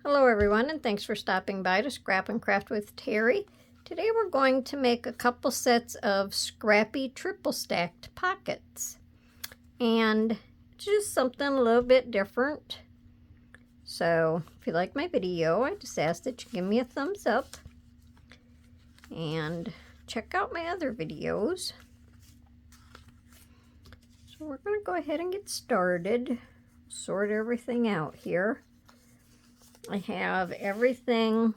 Hello everyone, and thanks for stopping by to Scrap and Craft with Terry. Today we're going to make a couple sets of Scrappy triple stacked pockets. And just something a little bit different. So if you like my video, I just ask that you give me a thumbs up. And check out my other videos. So we're going to go ahead and get started. Sort everything out here. I have everything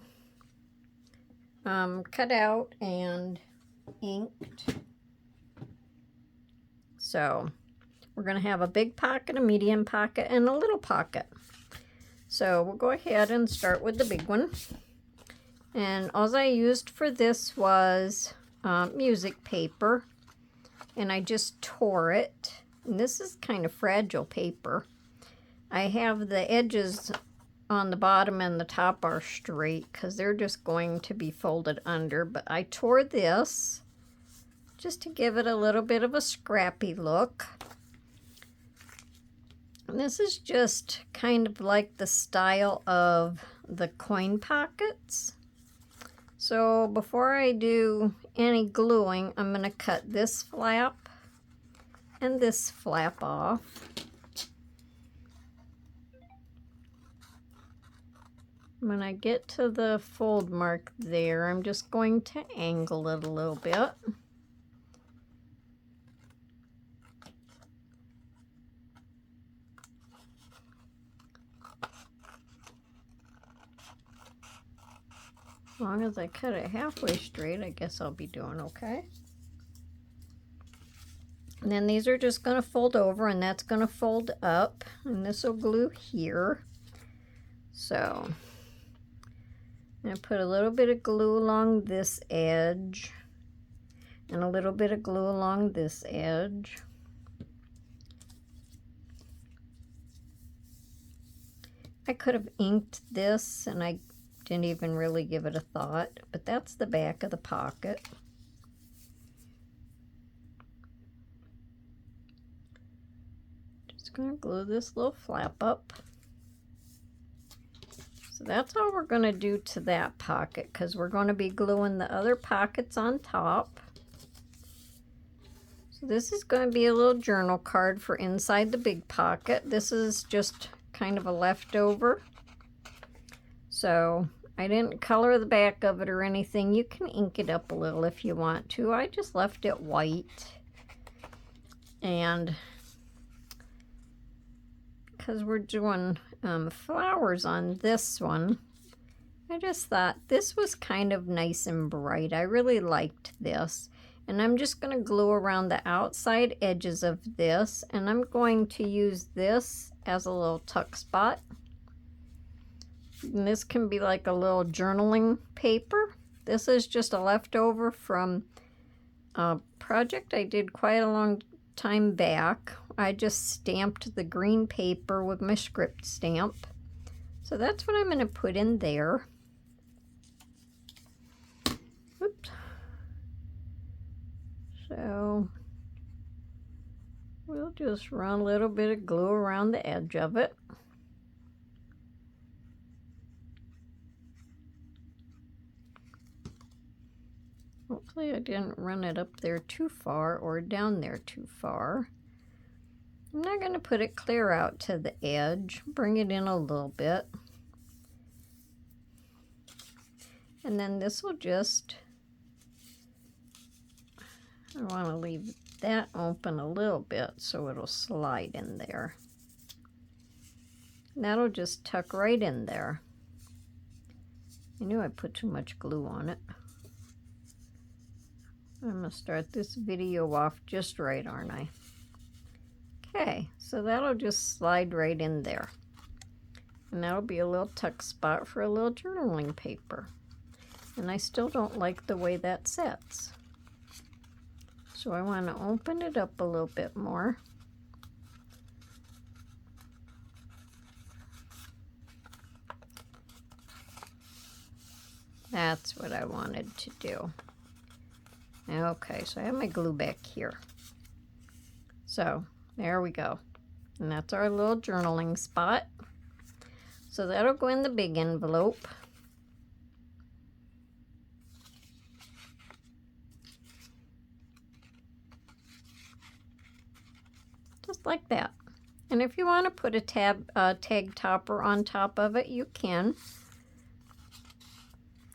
cut out and inked. So we're going to have a big pocket, a medium pocket, and a little pocket. So we'll go ahead and start with the big one. And all I used for this was music paper. And I just tore it. And this is kind of fragile paper. I have the edges on the bottom and the top are straight because they're just going to be folded under, but I tore this just to give it a little bit of a scrappy look. And this is just kind of like the style of the coin pockets. So before I do any gluing, I'm going to cut this flap and this flap off. When I get to the fold mark there, I'm just going to angle it a little bit. As long as I cut it halfway straight, I guess I'll be doing okay. And then these are just going to fold over, and that's going to fold up, and this will glue here. So I'm going to put a little bit of glue along this edge and a little bit of glue along this edge. I could have inked this and I didn't even really give it a thought, but that's the back of the pocket. Just going to glue this little flap up. So that's all we're going to do to that pocket, because we're going to be gluing the other pockets on top. So this is going to be a little journal card for inside the big pocket. This is just kind of a leftover. So I didn't color the back of it or anything. You can ink it up a little if you want to. I just left it white. And because we're doing flowers on this one, I just thought this was kind of nice and bright. I really liked this. And I'm just going to glue around the outside edges of this, and I'm going to use this as a little tuck spot. And this can be like a little journaling paper. This is just a leftover from a project I did quite a long time back. I just stamped the green paper with my script stamp. So that's what I'm going to put in there. Oops. So we'll just run a little bit of glue around the edge of it. Hopefully I didn't run it up there too far or down there too far. I'm not going to put it clear out to the edge. Bring it in a little bit. And then this will just, I want to leave that open a little bit so it'll slide in there. And that'll just tuck right in there. I knew I put too much glue on it. I'm going to start this video off just right, aren't I? Okay, so that'll just slide right in there. And that'll be a little tuck spot for a little journaling paper. And I still don't like the way that sits. So I want to open it up a little bit more. That's what I wanted to do. Okay, so I have my glue back here. So there we go. And that's our little journaling spot. So that'll go in the big envelope. Just like that. And if you want to put a tag topper on top of it, you can.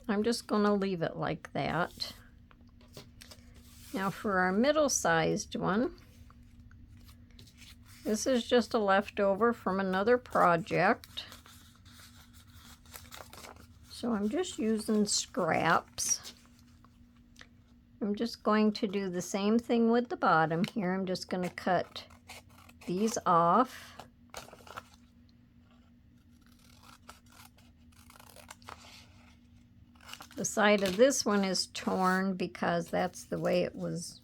I'm just going to leave it like that. Now for our middle-sized one, this is just a leftover from another project. So I'm just using scraps. I'm just going to do the same thing with the bottom here. I'm just going to cut these off. The side of this one is torn because that's the way it was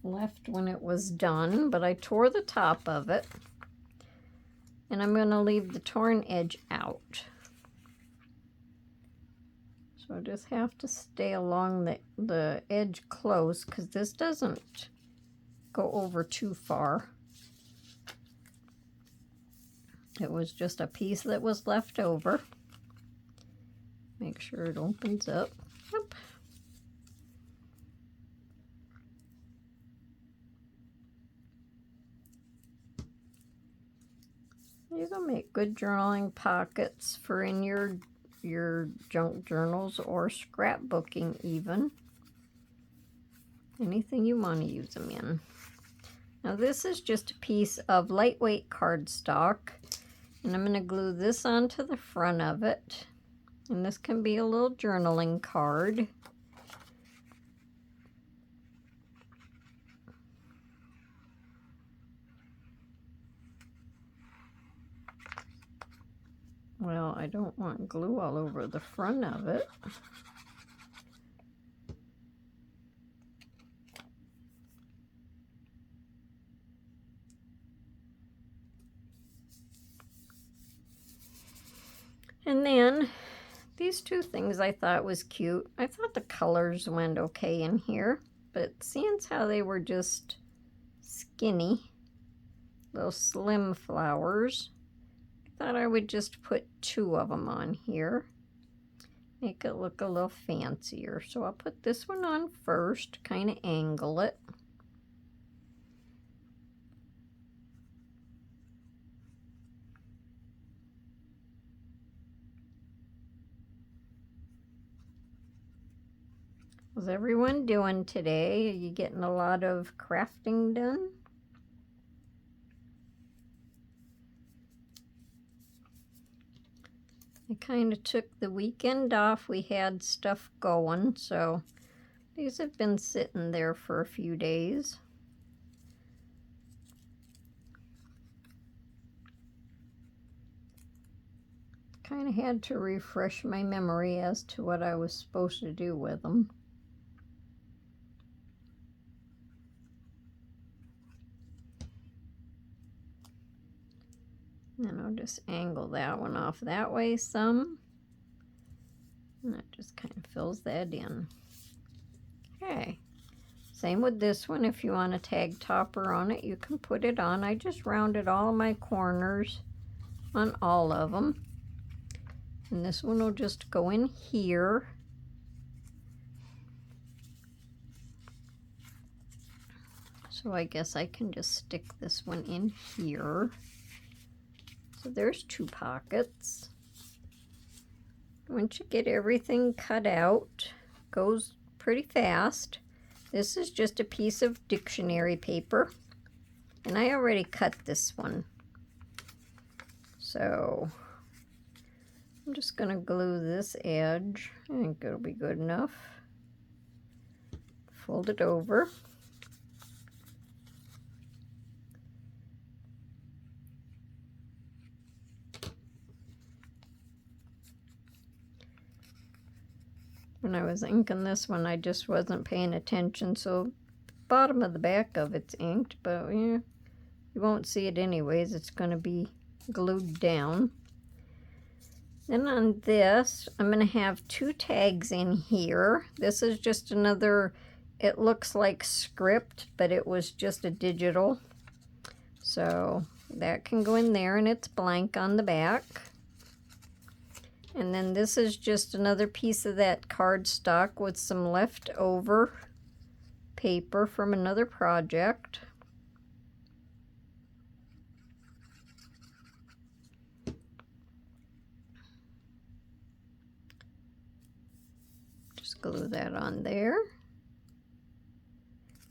left when it was done, but I tore the top of it, and I'm going to leave the torn edge out. So I just have to stay along the edge close because this doesn't go over too far. It was just a piece that was left over. Make sure it opens up. Yep. You can make good journaling pockets for in your junk journals or scrapbooking even. Anything you want to use them in. Now this is just a piece of lightweight cardstock, and I'm going to glue this onto the front of it. And this can be a little journaling card. Well, I don't want glue all over the front of it. And then these two things I thought was cute. I thought the colors went okay in here, but seeing how they were just skinny, little slim flowers, I thought I would just put two of them on here. Make it look a little fancier. So I'll put this one on first, kind of angle it. How's everyone doing today? Are you getting a lot of crafting done? I kind of took the weekend off. We had stuff going, so these have been sitting there for a few days. Kind of had to refresh my memory as to what I was supposed to do with them. And I'll just angle that one off that way some. And that just kind of fills that in. Okay. Same with this one. If you want a tag topper on it, you can put it on. I just rounded all my corners on all of them. And this one will just go in here. So I guess I can just stick this one in here. So there's two pockets. Once you get everything cut out, goes pretty fast. This is just a piece of dictionary paper, and I already cut this one. So I'm just going to glue this edge. I think it'll be good enough. Fold it over. When I was inking this one, I just wasn't paying attention, so the bottom of the back of it's inked, but yeah, you won't see it anyways. It's going to be glued down. Then on this, I'm going to have two tags in here. This is just another, it looks like script, but it was just a digital. So that can go in there, and it's blank on the back. And then this is just another piece of that cardstock with some leftover paper from another project. Just glue that on there.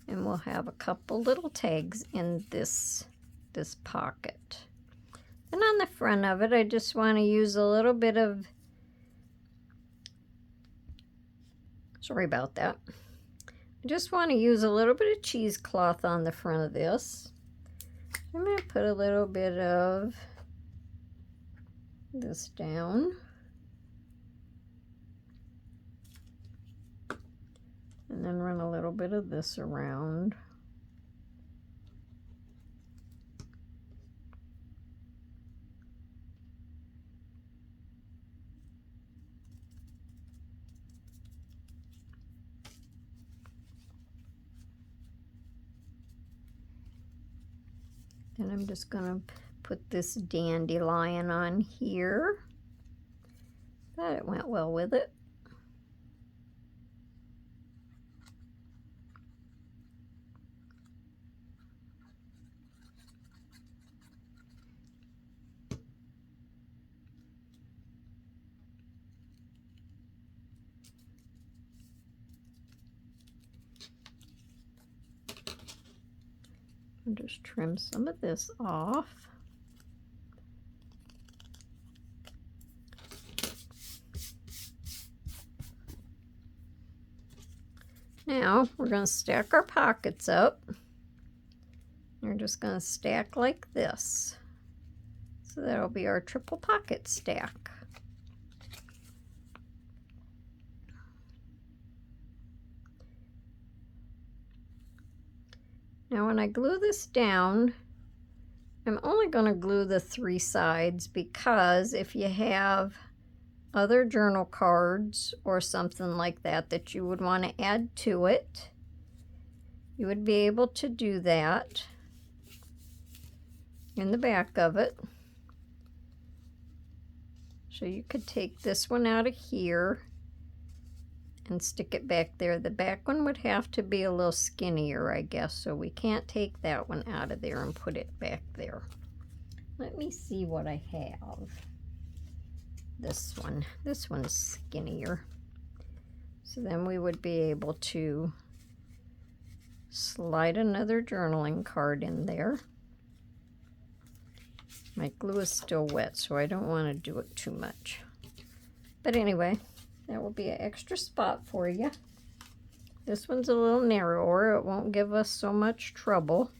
And we'll have a couple little tags in this pocket. And on the front of it, I just want to use a little bit of, sorry about that. I just want to use a little bit of cheesecloth on the front of this. I'm going to put a little bit of this down. And then run a little bit of this around. And I'm just going to put this dandelion on here. Thought it went well with it. Just trim some of this off. Now we're going to stack our pockets up. We're just going to stack like this. So that'll be our triple pocket stack. Now when I glue this down, I'm only going to glue the 3 sides because if you have other journal cards or something like that that you would want to add to it, you would be able to do that in the back of it. So you could take this one out of here and stick it back there. The back one would have to be a little skinnier, I guess, so we can't take that one out of there and put it back there. Let me see what I have. This one's skinnier. So then we would be able to slide another journaling card in there. My glue is still wet, so I don't want to do it too much. But anyway, that will be an extra spot for you. This one's a little narrower. It won't give us so much trouble.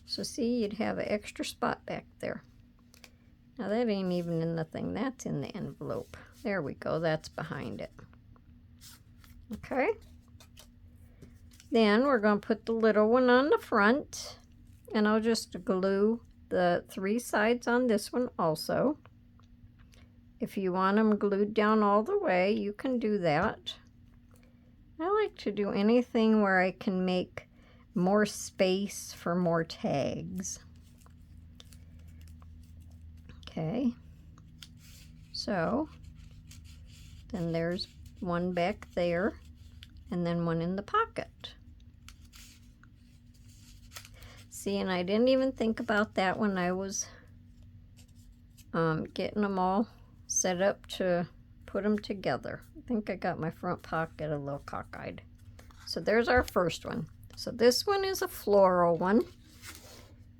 So see, you'd have an extra spot back there. Now that ain't even in the thing. That's in the envelope. There we go. That's behind it. Okay. Then we're going to put the little one on the front. And I'll just glue the 3 sides on this one also. If you want them glued down all the way, you can do that. I like to do anything where I can make more space for more tags. Okay, so then there's one back there and then one in the pocket. See, and I didn't even think about that when I was getting them all set up to put them together. I think I got my front pocket a little cockeyed. So there's our first one. So this one is a floral one.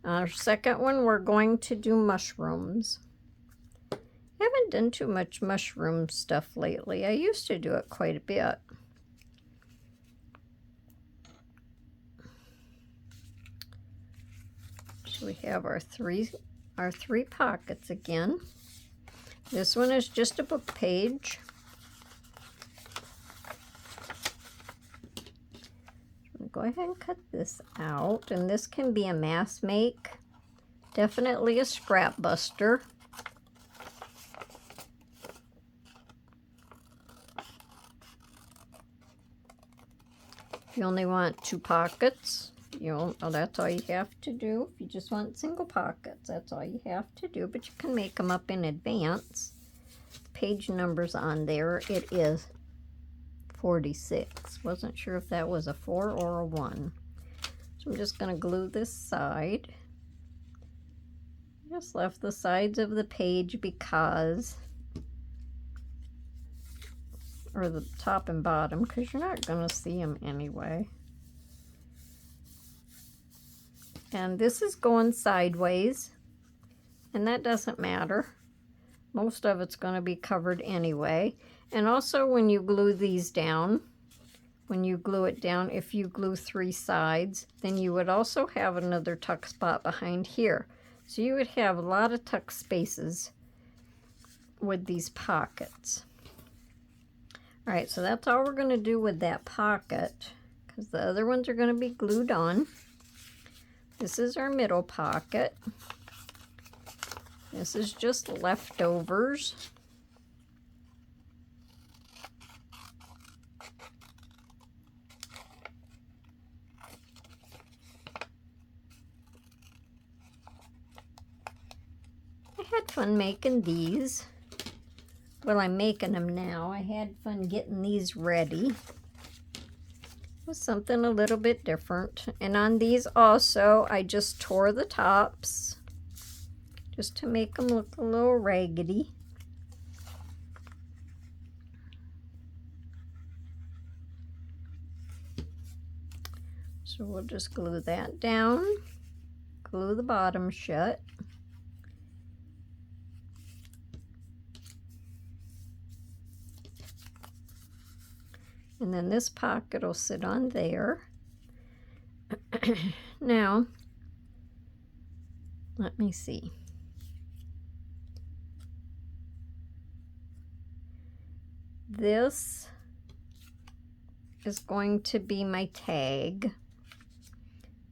Our second one, we're going to do mushrooms. I haven't done too much mushroom stuff lately. I used to do it quite a bit. So we have our three pockets again. This one is just a book page. Go ahead and cut this out, and this can be a mass make, definitely a scrap buster. If you only want 2 pockets, that's all you have to do. If you just want single pockets, that's all you have to do, but you can make them up in advance. page numbers on there, it is 46. Wasn't sure if that was a 4 or a 1. So I'm just going to glue this side. Just left the sides of the page because, or the top and bottom, because you're not going to see them anyway. And this is going sideways, and that doesn't matter. Most of it's going to be covered anyway. And also when you glue these down, when you glue it down, if you glue 3 sides, then you would also have another tuck spot behind here. So you would have a lot of tuck spaces with these pockets. All right, so that's all we're going to do with that pocket, because the other ones are going to be glued on. This is our middle pocket. This is just leftovers. I had fun making these. Well, I'm making them now. I had fun getting these ready. It was something a little bit different. And on these also, I just tore the tops just to make them look a little raggedy. So we'll just glue that down, glue the bottom shut. And then this pocket will sit on there. Now, let me see. This is going to be my tag.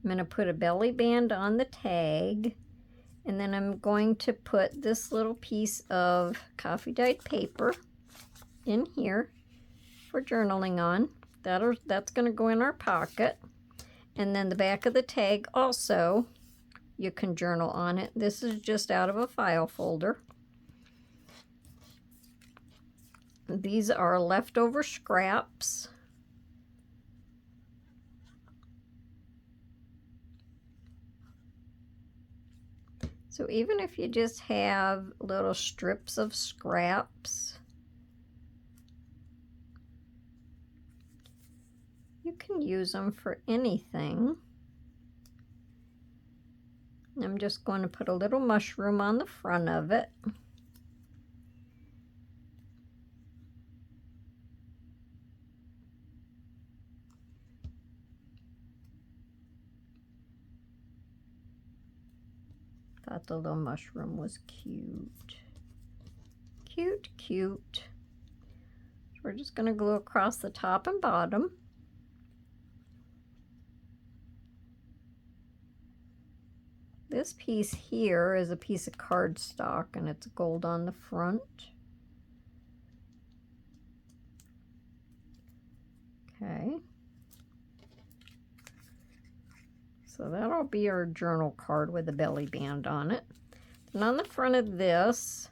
I'm going to put a belly band on the tag, and then I'm going to put this little piece of coffee dyed paper in here for journaling on. That's going to go in our pocket. And then the back of the tag also, you can journal on it. This is just out of a file folder. These are leftover scraps. So even if you just have little strips of scraps, you can use them for anything. I'm just going to put a little mushroom on the front of it. Thought the little mushroom was cute. Cute, cute. So we're just going to glue across the top and bottom. This piece here is a piece of cardstock, and it's gold on the front. Okay. So that'll be our journal card with a belly band on it. And on the front of this,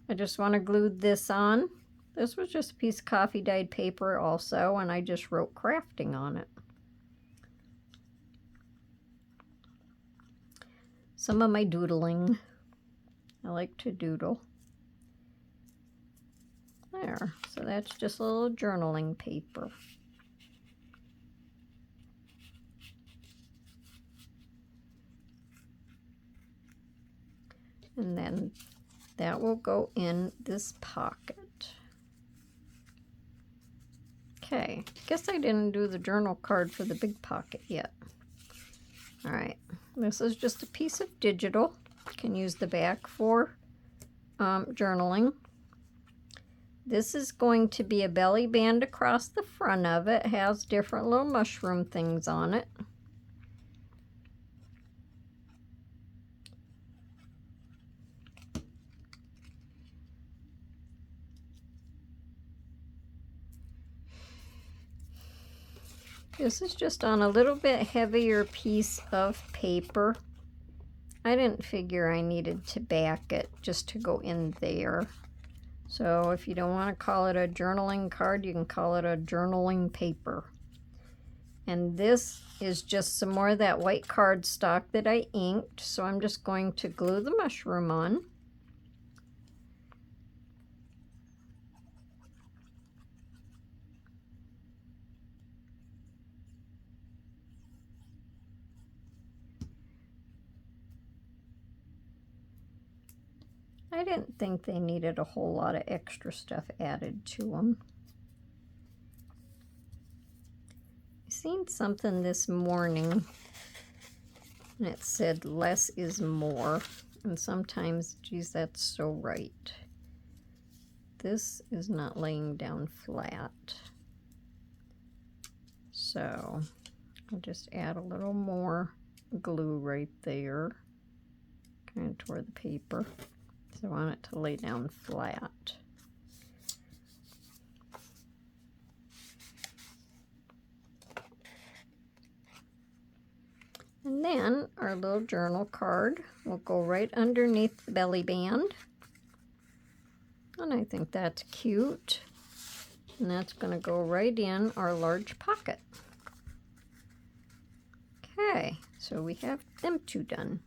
I just want to glue this on. This was just a piece of coffee dyed paper also, and I just wrote crafting on it. Some of my doodling. I like to doodle. There, so that's just a little journaling paper. And then that will go in this pocket. Okay, guess I didn't do the journal card for the big pocket yet. All right, this is just a piece of digital. You can use the back for journaling. This is going to be a belly band across the front of it. It has different little mushroom things on it. This is just on a little bit heavier piece of paper. I didn't figure I needed to back it just to go in there. So if you don't want to call it a journaling card, you can call it a journaling paper. And this is just some more of that white cardstock that I inked. So I'm just going to glue the mushroom on. I didn't think they needed a whole lot of extra stuff added to them. I seen something this morning and it said less is more. And sometimes, geez, that's so right. This is not laying down flat. So I'll just add a little more glue right there, kind of toward the paper. So I want it to lay down flat. And then our little journal card will go right underneath the belly band. And I think that's cute. And that's going to go right in our large pocket. Okay, so we have them two done.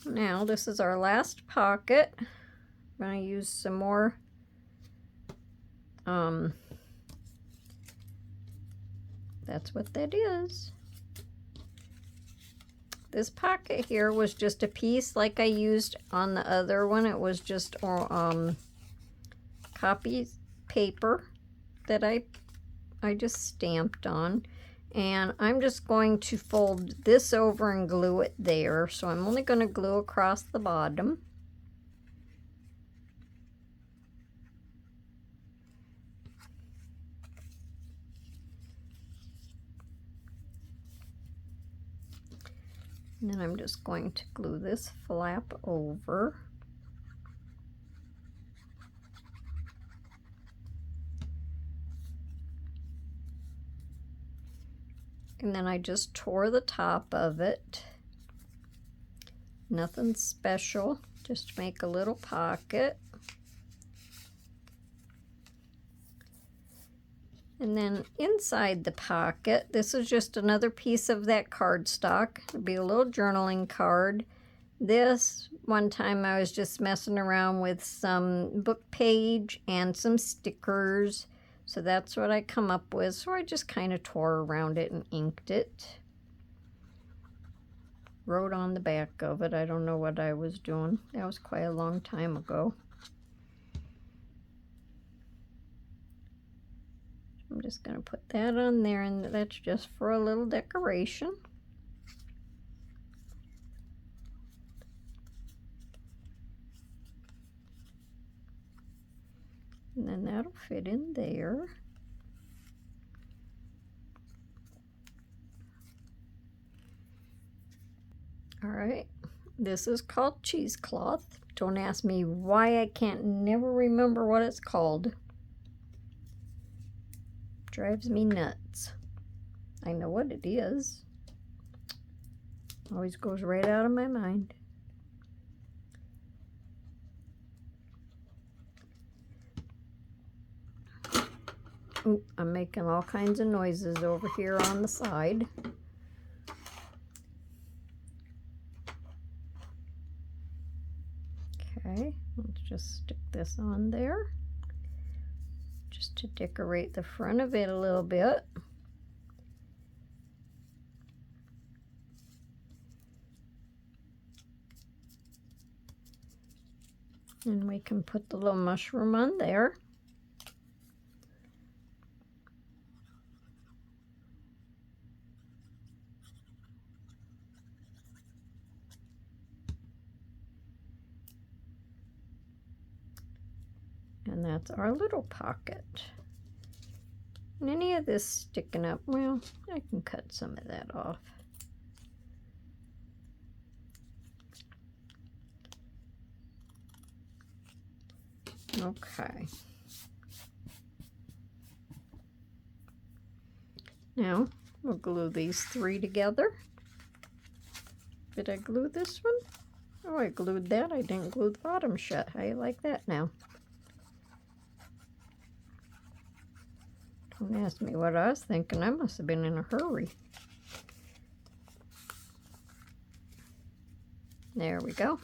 Now this is our last pocket. I'm going to use some more that's what that is. This pocket here was just a piece like I used on the other one. It was just copy paper that I just stamped on. And I'm just going to fold this over and glue it there. So I'm only going to glue across the bottom. And then I'm just going to glue this flap over. And then I just tore the top of it. Nothing special, just to make a little pocket. And then inside the pocket, this is just another piece of that cardstock. It'll be a little journaling card. This, one time I was just messing around with some book page and some stickers. So that's what I come up with. So I just kind of tore around it and inked it. Wrote on the back of it. I don't know what I was doing. That was quite a long time ago. I'm just going to put that on there, and that's just for a little decoration. And then that'll fit in there. All right, this is called cheesecloth. Don't ask me why I can't never remember what it's called. Drives me nuts. I know what it is. Always goes right out of my mind. Ooh, I'm making all kinds of noises over here on the side. Okay, let's just stick this on there. Just to decorate the front of it a little bit. And we can put the little mushroom on there. And that's our little pocket. And any of this sticking up, well, I can cut some of that off. Okay. Now, we'll glue these three together. Did I glue this one? Oh, I glued that. I didn't glue the bottom shut. How you like that now? Don't ask me what I was thinking. I must have been in a hurry. There we go.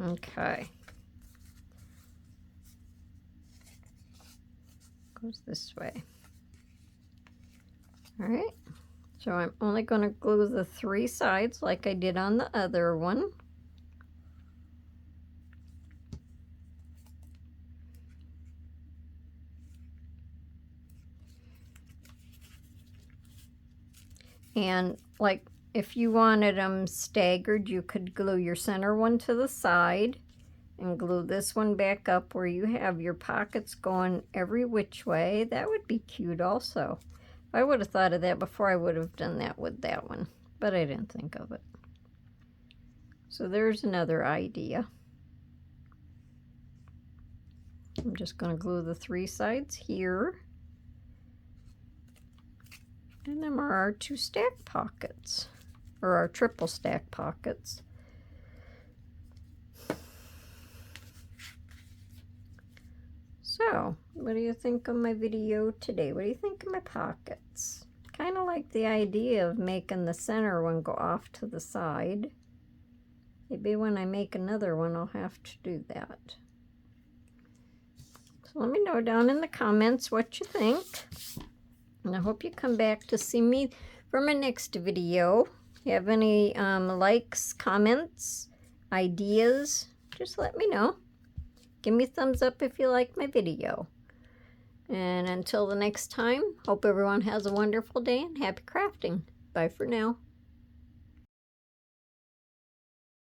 Okay. Goes this way. All right. So I'm only going to glue the 3 sides like I did on the other one. And like if you wanted them staggered, you could glue your center one to the side and glue this one back up where you have your pockets going every which way. That would be cute also. If I would have thought of that before, I would have done that with that one, but I didn't think of it. So there's another idea. I'm just going to glue the 3 sides here. And then are our 2 stack pockets, or our triple stack pockets. So, what do you think of my video today? What do you think of my pockets? Kind of like the idea of making the center one go off to the side. Maybe when I make another one, I'll have to do that. So let me know down in the comments what you think. And I hope you come back to see me for my next video. If you have any likes, comments, ideas, just let me know. Give me a thumbs up if you like my video. And until the next time, hope everyone has a wonderful day and happy crafting. Bye for now.